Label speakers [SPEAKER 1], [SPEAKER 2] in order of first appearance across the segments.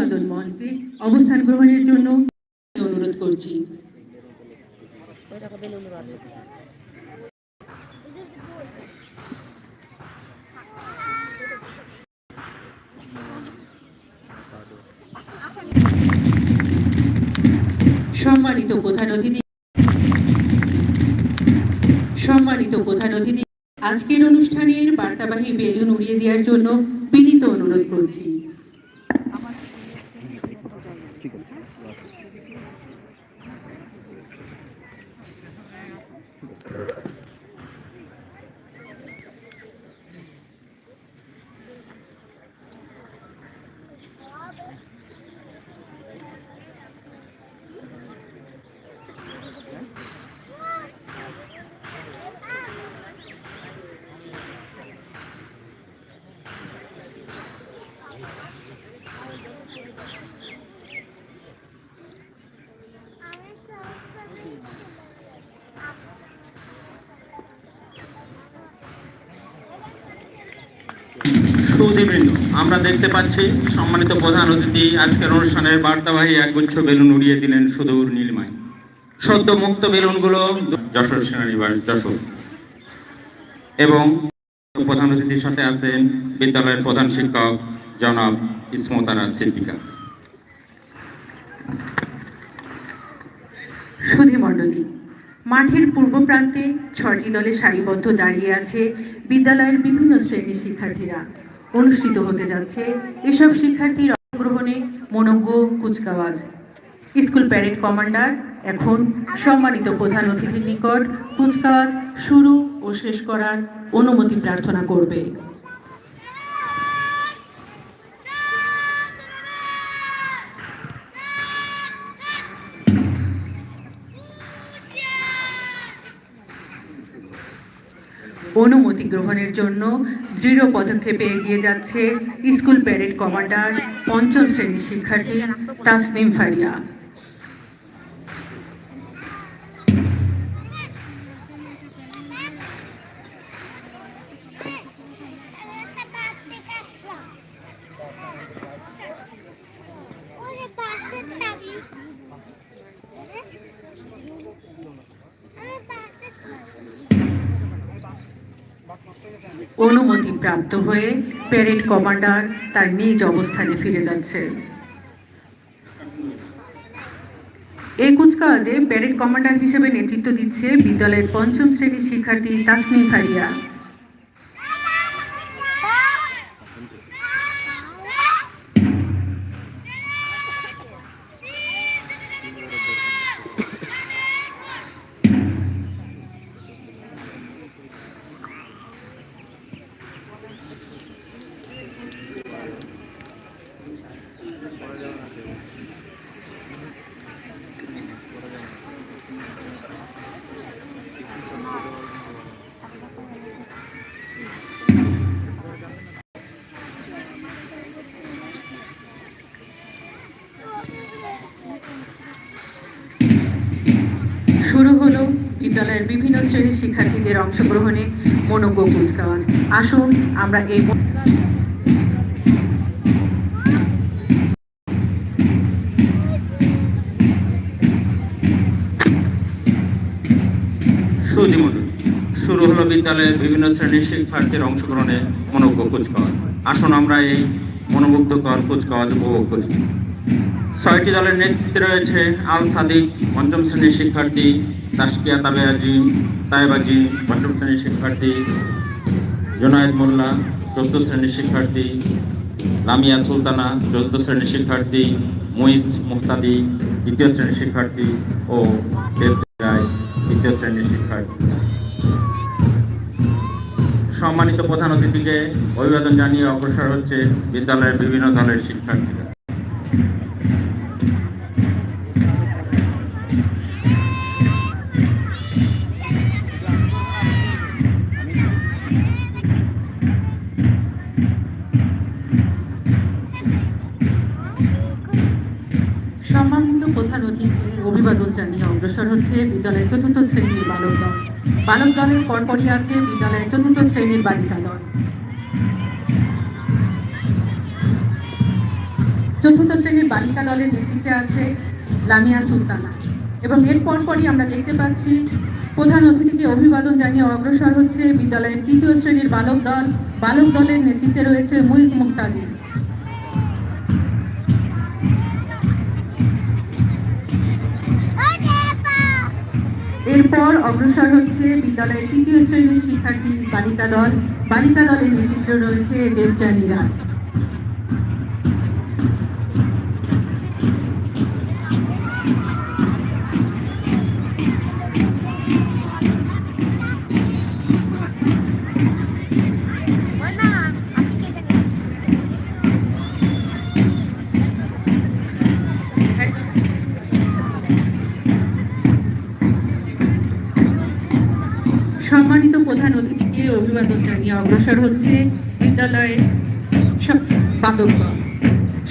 [SPEAKER 1] অভিনন্দন মঞ্চে অবস্থান গ্রহণের জন্য অনুরোধ করছি। সম্মানিত প্রধান অতিথি, আজকের অনুষ্ঠানের বার্তাবাহী বেলুন উড়িয়ে দেওয়ার জন্য বিনীত অনুরোধ করছি।
[SPEAKER 2] সুধীবৃন্দ, আমরা দেখতে পাচ্ছি সম্মানিত প্রধান অতিথি আজকের অনুষ্ঠানের বার্তাবাহী একগুচ্ছ বেলুন উড়িয়ে দিলেন সুদূর নীলিমায়। সদ্য মুক্ত বেলুনগুলো যশোর সেনানিবাস যশোর। এবং প্রধান অতিথির সাথে আছেন বিদ্যালয়ের প্রধান শিক্ষক জনাব ইসমতারা সিদ্দিকা।
[SPEAKER 1] সুধীমণ্ডলী, মাঠের পূর্ব প্রান্তে 6টি দলে সারিবদ্ধ দাঁড়িয়ে আছে বিদ্যালয়ের বিভিন্ন শ্রেণীর শিক্ষার্থীরা। অনুষ্ঠিত হতে যাচ্ছে এসব শিক্ষার্থীর অংশগ্রহণে মনোজ্ঞ কুচকাওয়াজ। স্কুল প্যারেড কমান্ডার এখন সম্মানিত প্রধান অতিথির নিকট কুচকাওয়াজ শুরু ও শেষ করার অনুমতি প্রার্থনা করবে। অনুমতি গ্রহণের জন্য দৃঢ় পদক্ষেপে এগিয়ে যাচ্ছে স্কুল প্যারেড কমান্ডার 5ম শ্রেণীর শিক্ষার্থী তাসনিম ফারিয়া। অনুমতি প্রাপ্ত হয়ে প্যারেড কমান্ডার তার নিজ অবস্থানে ফিরে যাচ্ছে। এই কুচকাওয়াজে প্যারেড কমান্ডার হিসেবে নেতৃত্ব দিচ্ছে বিদ্যালয়ের 5ম শ্রেণীর শিক্ষার্থী তাসনিম ফারিয়া। শুরু হলো বিদ্যালয়ের বিভিন্ন শ্রেণীর শিক্ষার্থীদের অংশগ্রহণে মনোজ্ঞ কুচকাওয়াজ। আসুন আমরা এই
[SPEAKER 2] শুরু হলো বিদ্যালয়ের বিভিন্ন শ্রেণীর শিক্ষার্থীর অংশগ্রহণে মনোজ্ঞ কুচকাওয়াজ। আসুন আমরা এই মনোমুগ্ধকর কুচকাওয়াজ উপভোগ করি। 6টি দলের নেতৃত্বে রয়েছে আল সাদিক 5ম শ্রেণীর শিক্ষার্থী, তাসকিয়া তায়েবাজি 5ম শ্রেণীর শিক্ষার্থী, জোনায়েদ মোল্লা 14 শ্রেণীর শিক্ষার্থী, লামিয়া সুলতানা 14 শ্রেণীর শিক্ষার্থী, মুইজ মুহতাদি 2য় শ্রেণীর শিক্ষার্থী ও দেবরায় 2য় শ্রেণীর শিক্ষার্থী। সম্মানিত প্রধান অতিথিকে অভিবাদন জানিয়ে অগ্রসর হচ্ছে বিদ্যালয়ের বিভিন্ন দলের শিক্ষার্থীরা।
[SPEAKER 1] সম্মানিত প্রধান অতিথিকে অভিবাদন জানিয়ে অগ্রসর হচ্ছে বিদ্যালয়ের 4র্থ শ্রেণীর বালক দল। বালক দলের পরপরই আছে বিদ্যালয়ের 4র্থ শ্রেণীর বালিকা দল। চতুর্থ শ্রেণীর বালিকা দলের নেতৃত্বে আছে লামিয়া সুলতানা। এবং এর পরপরই আমরা দেখতে পাচ্ছি প্রধান অতিথিকে অভিবাদন জানিয়ে অগ্রসর হচ্ছে বিদ্যালয়ের তৃতীয় শ্রেণীর বালক দল। বালক দলের নেতৃত্বে রয়েছে মুইজ মুক্তাদি। এরপর অগ্রসর হচ্ছে বিদ্যালয়ের তৃতীয় শ্রেণীর শিক্ষার্থী বালিকা দল। বালিকা দলের নেতৃত্বে রয়েছে দেবযানী রায়। সম্মানিত প্রধান অতিথিকে অভিবাদন জানিয়ে অগ্রসর হচ্ছে বিদ্যালয়ের বাদক দল।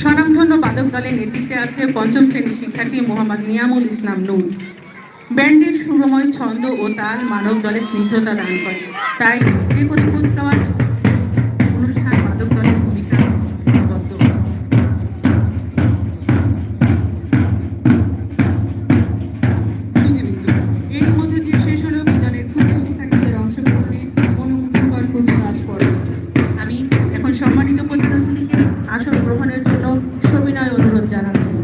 [SPEAKER 1] স্বনামধন্য বাদক দলের নেতৃত্বে আছে পঞ্চম শ্রেণীর শিক্ষার্থী মোহাম্মদ নিয়ামুল ইসলাম নূর। ব্যান্ডের সুরময় ছন্দ ও তাল মানব দলে স্নিগ্ধতা দান করে, তাই যে কোনো কুচকাওয়াজ অনুষ্ঠান বাদক দলের ভূমিকা অনবদ্য। এর মধ্যে দিয়ে শেষ হলো বিদ্যালয়ের ক্ষুদ্র শিক্ষার্থীদের অংশগ্রহণে মনোমুগ্ধকর কুচকাওয়াজ পর্ব। আমি এখন সম্মানিত প্রধান অতিথিকে আসন গ্রহণের জন্য সবিনয় অনুরোধ জানাচ্ছি।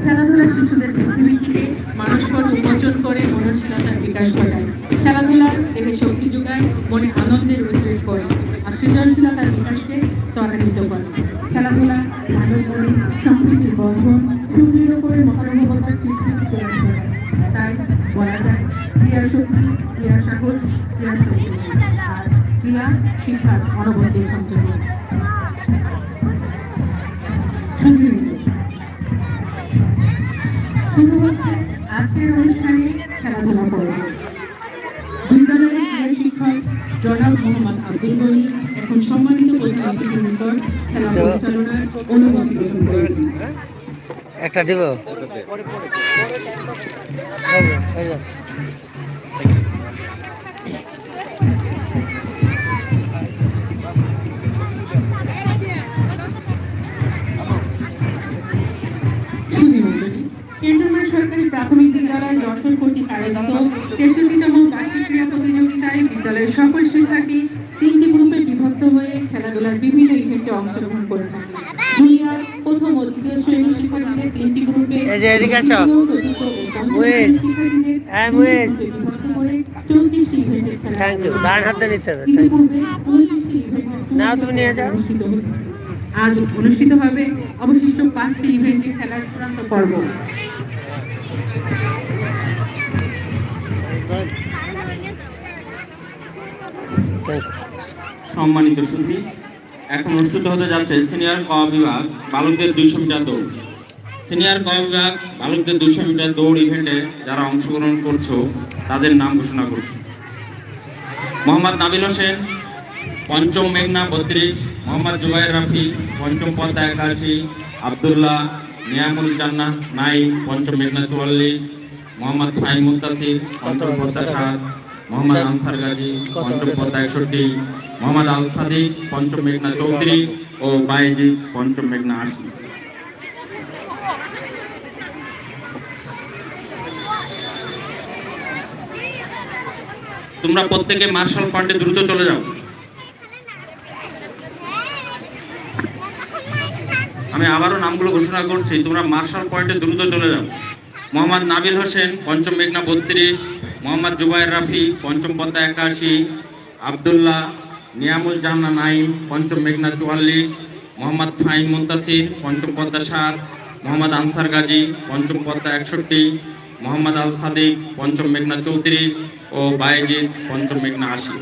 [SPEAKER 1] খেলাধুলা শিশুদের পৃথিবীকে মানসপট উন্মোচন করে মননশীলতার বিকাশ ঘটায়। খেলাধুলা দেহে শক্তি যোগায়, মনে আনন্দের উদ্রেক করে আর সৃজনশীলতার বিকাশকে ত্বরান্বিত করে। খেলাধুলা মানব মনে সম্প্রীতির বন্ধন সুদৃঢ় করে মহানুভবতার সৃষ্টি প্রদান করে। তাই বলা যায় ক্রিয়া শক্তি, ক্রিয়া সাহস, ক্রিয়া শক্তি আর ক্রিয়া শিক্ষার অনবদ্য সঞ্চয়। শুরু হচ্ছে আজকের অনুষ্ঠানে খেলাধুলা পর্ব। বিদ্যালয়ের ক্রীড়া শিক্ষক জনাব মোহাম্মদ আব্দুল গনি এখন সম্মানিত প্রধান অতিথির নিকট খেলা পরিচালনার অনুমতি গ্রহণ করবেন।
[SPEAKER 3] একটা দিব
[SPEAKER 1] ক্যান্টনমেন্ট সরকারি প্রাথমিক বিদ্যালয় যশোর কর্তৃক আয়োজিত 63তম বার্ষিক ক্রীড়া প্রতিযোগিতায় বিদ্যালয়ের সকল শিক্ষার্থী 3টি গ্রুপে বিভক্ত হয়ে খেলাধুলার বিভিন্ন ইভেন্টে অংশগ্রহণ করে থাকে। জুনিয়র, প্রথম ও দ্বিতীয় শ্রেণীর শিক্ষার্থীদের 3টি গ্রুপে, বিভক্ত করে 34টি ইভেন্টের খেলা অনুষ্ঠিত হচ্ছে। আজ অনুষ্ঠিত হবে অবশিষ্ট 5টি ইভেন্টের খেলার চূড়ান্ত পর্ব।
[SPEAKER 2] সম্মানিত সুধী, এখন অনুষ্ঠিত হতে যাচ্ছে সিনিয়র ক বিভাগ বালকদের 200 মিটার দৌড়। সিনিয়র ক বিভাগ বালকদের 200 মিটার দৌড় ইভেন্টে যারা অংশগ্রহণ করছো তাদের নাম ঘোষণা করছি। মোহাম্মদ নাবিল হোসেন, পঞ্চম মেঘনা 32, মোহাম্মদ জুবাইর রাফি, পঞ্চম পদ্মা 81, আব্দুল্লাহ নিয়ামুল জান্নাহ 9, পঞ্চম মেঘনা 44, মোহাম্মদ ফাহিম মুন্তাসির, পঞ্চম পদ্মা 7, মোহাম্মদ আনসার গাজী, পঞ্চম পদ্মা 61, মোহাম্মদ আল সাদিক, পঞ্চম মেঘনা 34 ও বাইজিদ, পঞ্চম মেঘনা 80। তোমরা প্রত্যেকে মার্শাল পয়েন্টে দ্রুত চলে যাও। আমি আবারও নামগুলো ঘোষণা করছি, তোমরা মার্শাল পয়েন্টে দ্রুত চলে যাও। মোহাম্মদ নাবিল হোসেন, পঞ্চম মেঘনা 32, মোহাম্মদ জুবাইর রাফি, পঞ্চম পদ্মা 81, আব্দুল্লাহ নিয়ামুল জান্নাহ 9, পঞ্চম মেঘনা 44, মোহাম্মদ ফাহিম মুন্তাসির, পঞ্চম পদ্মা 7, মোহাম্মদ আনসার গাজী, পঞ্চম পদ্মা 61, মোহাম্মদ আল সাদিক, পঞ্চম মেঘনা 34 ও বাইজিদ, পঞ্চম মেঘনা 80।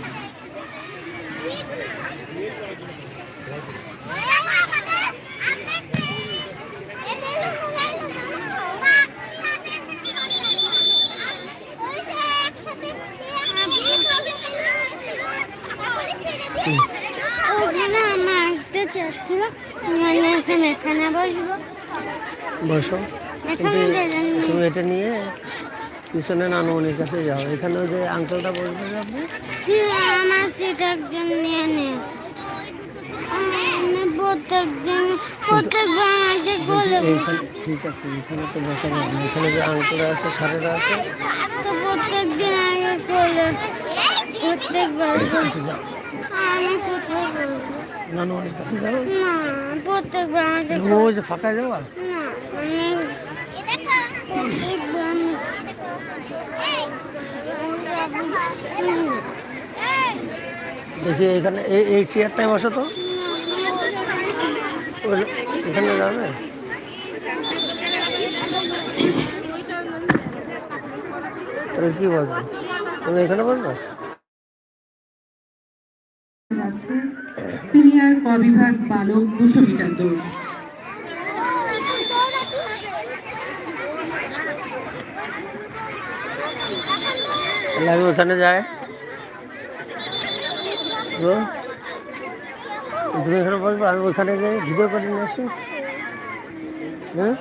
[SPEAKER 4] এখানে বসবো,
[SPEAKER 3] বসো। তুমি এটা নিয়ে পিছনে নানুমনির কাছে যাও, এখানে ওই যে আঙ্কেলটা বসবে, আপনি
[SPEAKER 4] আমার সিট একজন নিয়ে নিয়েছে। প্রত্যেকবার আমাকে কোলে
[SPEAKER 3] এইখানে ঠিক আছে, এখানে তো বসা যাবে না। এখানে যে আঙ্কুরা আছে, স্যারেরা আছে,
[SPEAKER 4] তো প্রত্যেকদিন আমাকে কোলে প্রত্যেকবার আমি কোথায় বলবো
[SPEAKER 3] নানুমণির কাছে যাবো।
[SPEAKER 4] না প্রত্যেকবার আমাকে
[SPEAKER 3] ওই যে ফাঁকায় যাওয়া।
[SPEAKER 4] না আমি প্রত্যেকবার
[SPEAKER 3] দেখি এখানে এই চেয়ারটায় বসো তো। এখানে যাবে। তাহলে কি বলবো, তুমি এখানে বলবো।
[SPEAKER 1] সিনিয়র ক বিভাগ বালক 200 মিটার দৌড়।
[SPEAKER 3] তাহলে আমি ওখানে যাই। তুমি এখানে বলবো, আমি ওখানে যাই ভিডিও করে নিয়ে আসি। হ্যাঁ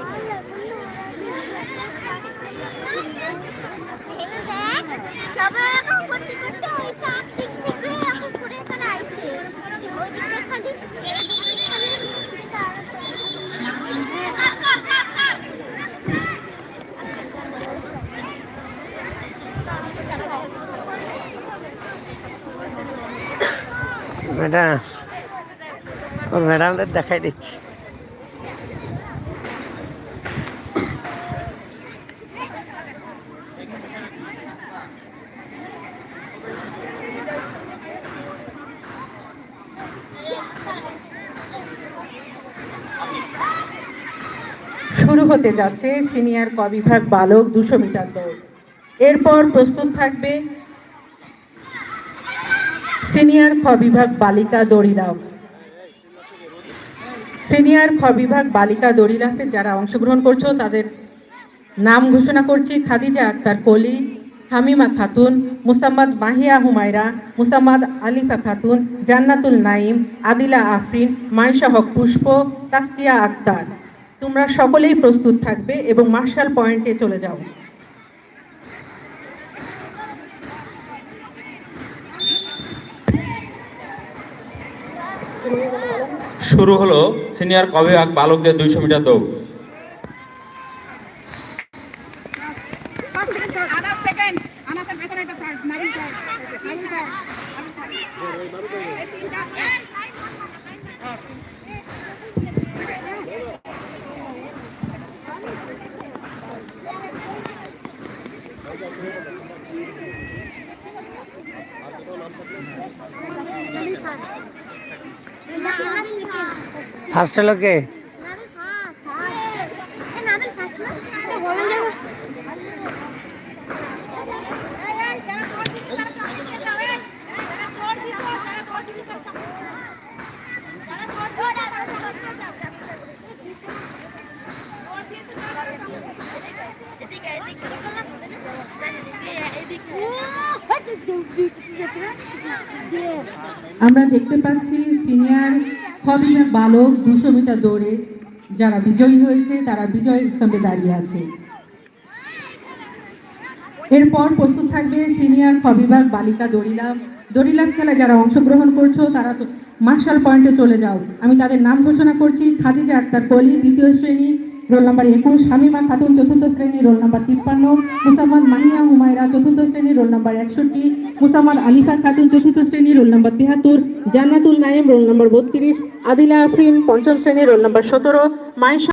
[SPEAKER 4] সবাই এখন করতে করতে ওই সাত দিক থেকে এখন ঘুরে এখানে আইছে ওই দিকটা খালি এই দিকটা খালি
[SPEAKER 3] ম্যাডাম, ওর ম্যাডামদের দেখাই দিচ্ছি।
[SPEAKER 1] শুরু হতে যাচ্ছে সিনিয়র ক বিভাগ বালক 200 মিটার দৌড়। এরপর প্রস্তুত থাকবে সিনিয়র খ বিভাগ বালিকা দড়িলাফ। সিনিয়র খ বিভাগ বালিকা দড়িলাফে যারা অংশগ্রহণ করছো তাদের নাম ঘোষণা করছি: খাদিজা আক্তার কলি, হামিমা খাতুন, মুসাম্মাদ মাহিয়া হুমায়রা, মুসাম্মাদ আলিফা খাতুন, জান্নাতুল নাইম, আদিলা আফরিন, মাইশা হক পুষ্প, তাসকিয়া আক্তার। তোমরা সকলেই প্রস্তুত থাকবে এবং মার্শাল পয়েন্টে চলে যাও।
[SPEAKER 2] শুরু হলো সিনিয়র ক বিভাগ বালকদের 200 মিটার দৌড়।
[SPEAKER 3] ফার্স্ট হলো কে?
[SPEAKER 1] আমরা দেখতে পাচ্ছি সিনিয়র খ বিভাগ বালক 200 মিটার দৌড়ে যারা বিজয়ী হয়েছে তারা বিজয় স্তম্ভে দাঁড়িয়ে আছে। এরপর প্রস্তুত থাকবে সিনিয়র খ বিভাগ বালিকা দড়িলাফ। দড়িলাফ খেলায় যারা অংশগ্রহণ করছো তারা তো মার্শাল পয়েন্টে চলে যাও। আমি তাদের নাম ঘোষণা করছি: খাদিজা আক্তার কলি, 2য় শ্রেণী, রোল নাম্বার 21, হামিমা খাতুন, 4র্থ শ্রেণী, রোল নাম্বার 53, মুসাম্মাদ মাহিয়া হুমায়রা, 4র্থ শ্রেণী, রোল নাম্বার 61, মুসাম্মাদ আলিফা খাতুন, 4র্থ শ্রেণী, রোল নাম্বার 73, জান্নাতুল নাইম, রোল নাম্বার 32, আদিলা আফরিন, 5ম শ্রেণী, রোল নাম্বার 17, মাইশা